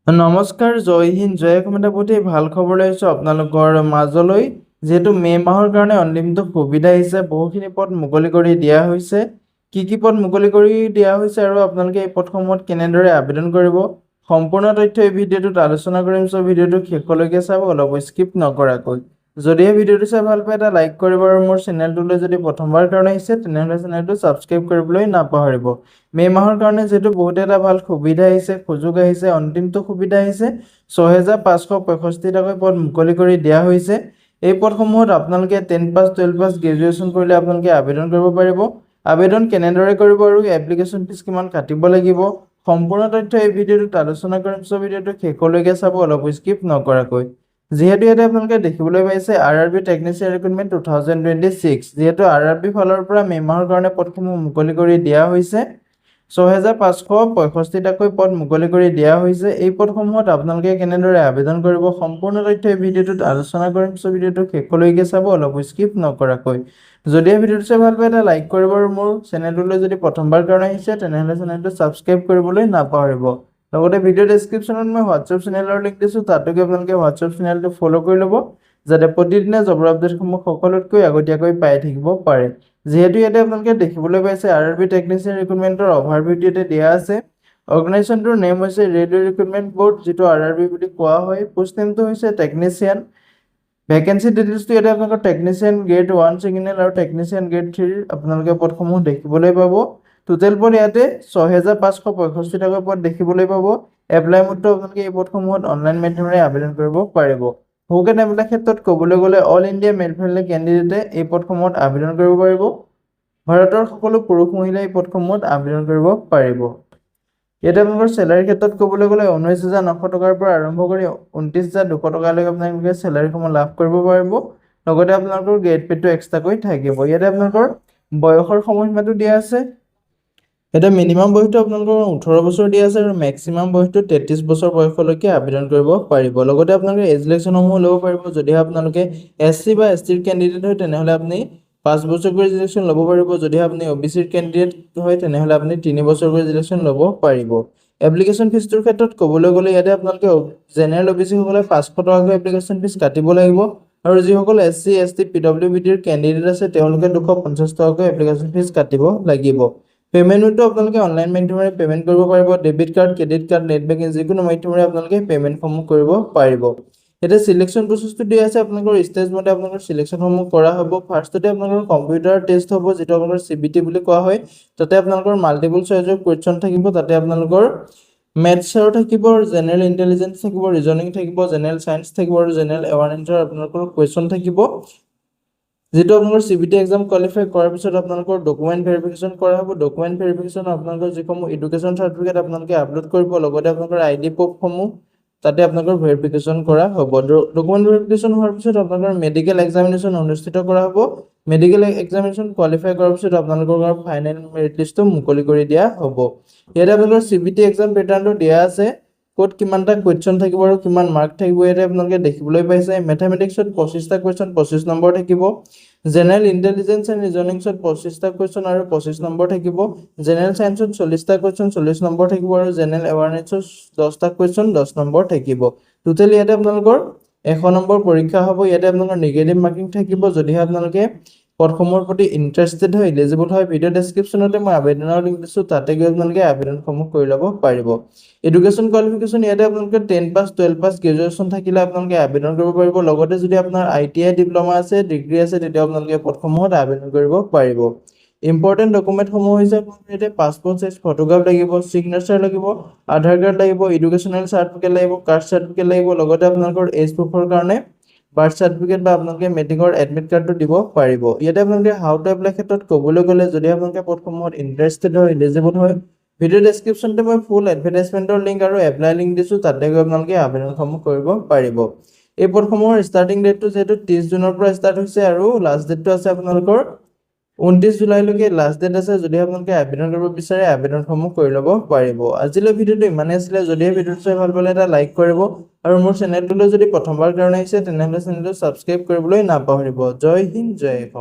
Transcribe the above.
নমস্কাৰ, জয় হিন্দ, জয় অসমীয়া প্ৰতি ভাল খবৰ লৈ আহিছোঁ আপোনালোকৰ মাজলৈ। যিহেতু মে' মাহৰ কাৰণে অনলিমিটেড সুবিধা আহিছে, বহুখিনি পদ মুকলি কৰি দিয়া হৈছে। কি পদ মুকলি কৰি দিয়া হৈছে আৰু আপোনালোকে এই পদসমূহত কেনেদৰে আবেদন কৰিব, সম্পূৰ্ণ তথ্য এই ভিডিঅ'টোত আলোচনা কৰিম। চ' ভিডিঅ'টো শেষলৈকে চাব, অলপ স্কিপ নকৰাকৈ। যদিহে ভিডিঅ'টো চাই ভাল পায় এটা লাইক কৰিব আৰু মোৰ চেনেলটোলৈ যদি প্ৰথমবাৰ কাৰণে আহিছে তেনেহ'লে চেনেলটো ছাবস্ক্ৰাইব কৰিবলৈ নাপাহৰিব। মে' মাহৰ কাৰণে যিহেতু বহুত এটা ভাল সুবিধা আহিছে, সুযোগ আহিছে, অন্তিমটো সুবিধা আহিছে। ৬,৫৬৫টাকৈ পদ মুকলি কৰি দিয়া হৈছে। এই পদসমূহত আপোনালোকে 10 পাছ, 12 পাছ, গ্ৰেজুৱেশ্যন কৰিলে আপোনালোকে আবেদন কৰিব পাৰিব। আবেদন কেনেদৰে কৰিব আৰু এপ্লিকেশ্যন ফিজ কিমান কাটিব লাগিব, সম্পূৰ্ণ তথ্য এই ভিডিঅ'টোত আলোচনা কৰিম। চ' ভিডিঅ'টো শেষলৈকে চাব, অলপ স্কিপ নকৰাকৈ। যিহেতু ইয়াতে আপোনালোকে দেখিবলৈ পাইছে RRB টেকনিচিয়ান ৰিক্ৰুটমেণ্ট 2026। যিহেতু RRB ফালৰ পৰা মে' মাহৰ কাৰণে পদসমূহ মুকলি কৰি দিয়া হৈছে। ৬,৫৬৫টাকৈ পদ মুকলি কৰি দিয়া হৈছে। এই পদসমূহত আপোনালোকে কেনেদৰে আবেদন কৰিব, সম্পূৰ্ণ তথ্য এই ভিডিঅ'টোত আলোচনা কৰিম। চ' ভিডিঅ'টো শেষলৈকে চাব, অলপ স্কিপ নকৰাকৈ। যদিহে ভিডিঅ'টো চাই ভাল পায় এটা লাইক কৰিব আৰু মোৰ চেনেলটোলৈ যদি প্ৰথমবাৰ কাৰণে আহিছে তেনেহ'লে চেনেলটো ছাবস্ক্ৰাইব কৰিবলৈ নাপাহৰিব। লগতে ভিডিঅ' ডেছক্ৰিপশ্যনত মই হোৱাটছএপ চেনেলৰ লিংক দিছোঁ, তাতো গৈ আপোনালোকে হোৱাটছএপ চেনেলটো ফ'ল' কৰি ল'ব, যাতে প্ৰতিদিনে জবৰ আপডেটসমূহ সকলোতকৈ আগতীয়াকৈ পাই থাকিব পাৰে। যিহেতু ইয়াতে আপোনালোকে দেখিবলৈ পাইছে RRB টেকনিচিয়ান ৰিক্ৰুটমেণ্টৰ অভাৰভিউটো ইয়াতে দিয়া আছে। অৰ্গেনাইজেশ্যনটোৰ নেম হৈছে ৰেডিঅ' ৰিক্ৰুটমেণ্ট ব'ৰ্ড, যিটো RRB বুলি কোৱা হয়। পোষ্ট নেমটো হৈছে টেকনিচিয়ান। ভেকেঞ্চি ডিটেইলছটো ইয়াতে আপোনালোকৰ টেকনিচিয়ান গ্ৰেড 1 ছিগনেল আৰু টেকনিচিয়ান গ্ৰেড 3 আপোনালোকে পদসমূহ দেখিবলৈ পাব। টোটেল পদ ইয়াতে ৬,৫৬৫টাকৈ পদ দেখিবলৈ পাব। এপ্লাই মোডটো আপোনালোকে এই পদসমূহত অনলাইন মাধ্যমেৰে আবেদন কৰিব পাৰিব। সৌকে টেবুলাৰ ক্ষেত্ৰত ক'বলৈ গ'লে অল ইণ্ডিয়া মেল ফ্ৰেণ্ডলি কেণ্ডিডেটে এই পদসমূহত আবেদন কৰিব পাৰিব। ভাৰতৰ সকলো পুৰুষ মহিলাই এই পদসমূহত আবেদন কৰিব পাৰিব। ইয়াতে আপোনালোকৰ চেলাৰীৰ ক্ষেত্ৰত ক'বলৈ গ'লে 19,900 টকাৰ পৰা আৰম্ভ কৰি 29,200 টকালৈকে আপোনালোকে চেলাৰীসমূহ লাভ কৰিব পাৰিব। লগতে আপোনালোকৰ গ্ৰেড পে'টো এক্সট্ৰাকৈ থাকিব। ইয়াতে আপোনালোকৰ বয়সৰ সময়সীমাটো দিয়া আছে। ইয়াতে মিনিমাম বয়সটো আপোনালোকৰ 18 বছৰ দিয়া আছে আৰু মেক্সিমাম বয়সটো 33 বছৰ বয়সলৈকে আবেদন কৰিব পাৰিব। লগতে আপোনালোকে এজ ৰিলেক্সনসমূহ ল'ব পাৰিব। যদিহে আপোনালোকে SC বা ST কেণ্ডিডেট হয় তেনেহ'লে আপুনি 5 বছৰকৈ ৰিজেকশ্যন ল'ব পাৰিব। যদিহে আপুনি OBC কেণ্ডিডেট হয় তেনেহ'লে আপুনি 3 বছৰকৈ ৰিজেকশ্যন ল'ব পাৰিব। এপ্লিকেশ্যন ফিজটোৰ ক্ষেত্ৰত ক'বলৈ গ'লে ইয়াতে আপোনালোকে জেনেৰেল OBC সকলে 500 টকাকৈ এপ্লিকেশ্যন ফিজ কাটিব লাগিব আৰু যিসকল SC ST PWBTৰ কেণ্ডিডেট আছে তেওঁলোকে 250 টকাকৈ এপ্লিকেশ্যন ফিজ কাটিব লাগিব। পে'মেণ্ট মোডটো আপোনালোকে অনলাইন মাধ্যমেৰে পে'মেণ্ট কৰিব পাৰিব। Debit card, credit card, net banking যিকোনো মাধ্যমেৰে আপোনালোকে পে'মেণ্টসমূহ কৰিব পাৰিব। এতিয়া চিলেকশ্যন প্ৰচেছটো দিয়া আছে আপোনালোকৰ ষ্টেজ মতে আপোনালোকৰ চিলেকশ্যনসমূহ কৰা হ'ব। ফাৰ্ষ্টতে আপোনালোকৰ কম্পিউটাৰ টেষ্ট হ'ব, যিটো আপোনালোকৰ CBT বুলি কোৱা হয়। তাতে আপোনালোকৰ মাল্টিপল চইচৰ কুৱেশ্যন থাকিব। তাতে আপোনালোকৰ মেথছৰ থাকিব, জেনেৰেল ইণ্টেলিজেঞ্চ থাকিব, ৰিজনিং থাকিব, জেনেৰেল চায়েন্স থাকিব আৰু জেনেৰেল এৱাৰনেছৰ আপোনালোকৰ কুৱেশ্যন থাকিব। যিটো আপোনালোকৰ CBT এক্সাম কোৱালিফাই কৰাৰ পিছত আপোনালোকৰ ডকুমেণ্ট ভেৰিফিকেশ্যন কৰা হ'ব। ডকুমেণ্ট ভেৰিফিকেশ্যন আপোনালোকৰ যিসমূহ এডুকেশ্যন চাৰ্টিফিকেট আপোনালোকে আপলোড কৰিব, লগতে আপোনালোকৰ ID প্ৰুফসমূহ তাতে আপোনালোকৰ ভেৰিফিকেশ্যন কৰা হ'ব। ডকুমেণ্ট ভেৰিফিকেশ্যন হোৱাৰ পিছত আপোনালোকৰ মেডিকেল এক্সামিনেশ্যন অনুষ্ঠিত কৰা হ'ব। মেডিকেল এক্সামিনেশ্যন কোৱালিফাই কৰাৰ পিছত আপোনালোকৰ ফাইনেল মেৰিট লিষ্টটো মুকলি কৰি দিয়া হ'ব। ইয়াতে আপোনালোকৰ CBT এক্সাম পেটাৰ্ণটো দিয়া আছে, ক'ত কিমানটা কুৱেশ্যন থাকিব আৰু কিমান মাৰ্ক থাকিব ইয়াতে আপোনালোকে দেখিবলৈ পাইছে। মেথামেটিক্সত 25টা কুৱেশ্যন 25 নম্বৰ থাকিব। জেনেৰেল ইণ্টেলিজেঞ্চ এণ্ড ৰিজনিংছত 25টা কুৱেশ্যন আৰু 25 নম্বৰ থাকিব। জেনেৰেল চায়েন্সত 40টা কুৱেশ্যন 40 নম্বৰ থাকিব আৰু জেনেৰেল এৱাৰনেছত 10টা কুৱেশ্যন 10 নম্বৰ থাকিব। টোটেল ইয়াতে আপোনালোকৰ 100 নম্বৰ পৰীক্ষা হ'ব। ইয়াতে আপোনালোকৰ নিগেটিভ মাৰ্কিং থাকিব। যদিহে আপোনালোকে পদসমূহৰ প্ৰতি ইণ্টাৰেষ্টেড হয়, এলিজিবল হয়, ভিডিঅ' ডেছক্ৰিপশ্যনতে মই আবেদনৰ লিংক দিছোঁ, তাতে গৈ আপোনালোকে আবেদনসমূহ কৰি ল'ব পাৰিব। এডুকেশ্যন কোৱালিফিকেশ্যন ইয়াতে আপোনালোকে 10 পাছ, 12 পাছ, গ্ৰেজুৱেশ্যন থাকিলে আপোনালোকে আবেদন কৰিব পাৰিব। লগতে যদি আপোনাৰ ITI ডিপ্ল'মা আছে, ডিগ্ৰী আছে, তেতিয়া আপোনালোকে পদসমূহত আবেদন কৰিব পাৰিব। ইম্পৰ্টেণ্ট ডকুমেণ্টসমূহ হৈছে আপোনালোকৰ ইয়াতে পাছপৰ্ট চাইজ ফটোগ্ৰাফ লাগিব, ছিগনেচাৰ লাগিব, আধাৰ কাৰ্ড লাগিব, এডুকেশ্যনেল চাৰ্টিফিকেট লাগিব, কাষ্ট চাৰ্টিফিকেট লাগিব, লগতে আপোনালোকৰ এজ প্ৰুফৰ কাৰণে বাৰ্থ চাৰ্টিফিকেট বা আপোনালোকে মেট্ৰিকৰ এডমিট কাৰ্ডটো দিব পাৰিব। ইয়াতে আপোনালোকে হাউ টু এপ্লাই ক্ষেত্ৰত ক'বলৈ গ'লে যদি আপোনালোকে পদসমূহত ইণ্টাৰেষ্টেড হয়, এলিজিবল হয়, ভিডিঅ' ডেছক্ৰিপশ্যনতে মই ফুল এডভাৰটাইজমেণ্টৰ লিংক আৰু এপ্লাই লিংক দিছোঁ, তাতে গৈ আপোনালোকে আবেদনসমূহ কৰিব পাৰিব। এই পদসমূহৰ ষ্টাৰ্টিং ডেটটো যিহেতু 30 জুনৰ পৰা ষ্টাৰ্ট হৈছে আৰু লাষ্ট ডেটটো আছে আপোনালোকৰ 29 জুলাইলৈকে লাষ্ট ডেট আছে। যদি আপোনালোকে আবেদন কৰিব বিচাৰে আবেদনসমূহ কৰি ল'ব পাৰিব। আজিলৈ ভিডিঅ'টো ইমানেই আছিলে। যদিহে ভিডিঅ'টো চাই ভাল পালে এটা লাইক কৰিব আৰু মোৰ চেনেলটোলৈ যদি প্ৰথমবাৰ কাৰণে আহিছে তেনেহ'লে চেনেলটো ছাবস্ক্ৰাইব কৰিবলৈ নাপাহৰিব। জয় হিন্দ, জয় অসম।